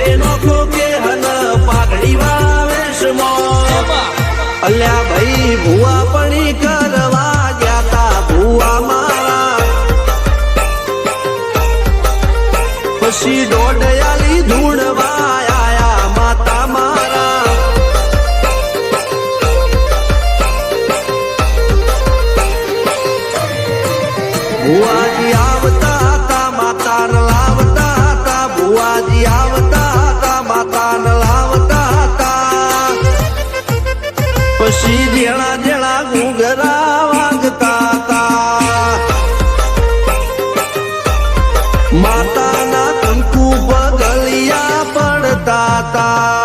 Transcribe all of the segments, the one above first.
હવે નોખો કે હન પાઘડી વાવેશમાં અલ્યા ભાઈ ભૂવા પણી કરવા ગયા તા ભૂવા મારા પછી દોડયાલી ધૂણવા આયા માતા મારા ભુવાજી આવતા હતા માતાને લાવતા હતા ભુવાજી આવતા હતા માતાને લાવતા હતા પછી જેણા જેણા ઘૂઘરા વાગતા હતા માતાના કંકુ પગલિયા પડતા હતા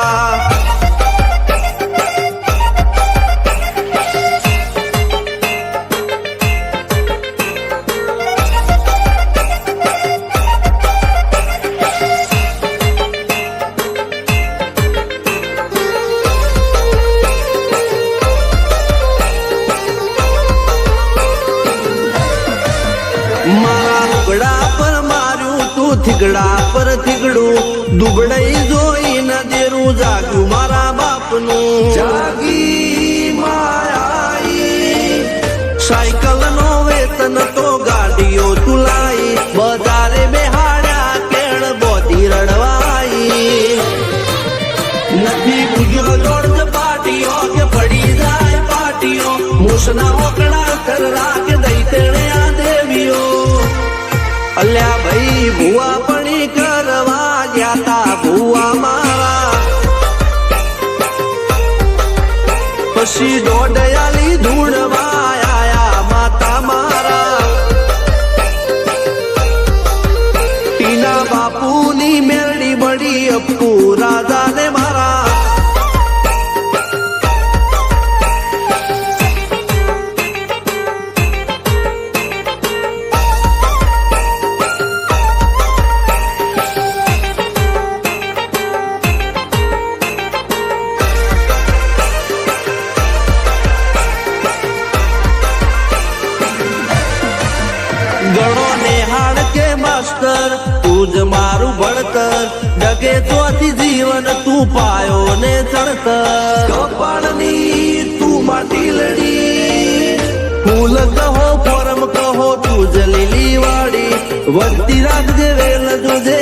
થીગડા પર થીગડું દુબળઈ જોઈને દેરું જાગ્યું મારા બાપનું જાગી માયાઈ સાયકલ નો વેતન તો ગાડીઓ તુલાઈ બજારે બેહાડ્યા કેળ બોધી રડવાઈ નથી બુજ્યો જોડ પાટીઓ કે પડી જાય પાટીઓ મૂસના ઓકડા કરા કે દઈ તેણે આ દેવીઓ અલ્યા ભાઈ ભૂવા પણી કરવા ગયા તા ભૂવા મારા પછી દોડયાલી ધૂણવા આયા માતા મારા ટીના બાપુની મેરડી બળી અપ્પુ રાજાને મારા ગણો નેહાળ કે માસ્ટર તું જ મારું ભણતર ડગે ચોથી જીવન તું પાયો ને ચણતર કપાળની તું માટી લડી ફૂલ કહો ફોરમ કહો તું જ લીલી વાડી વધતી રાખજે વેલ જોજે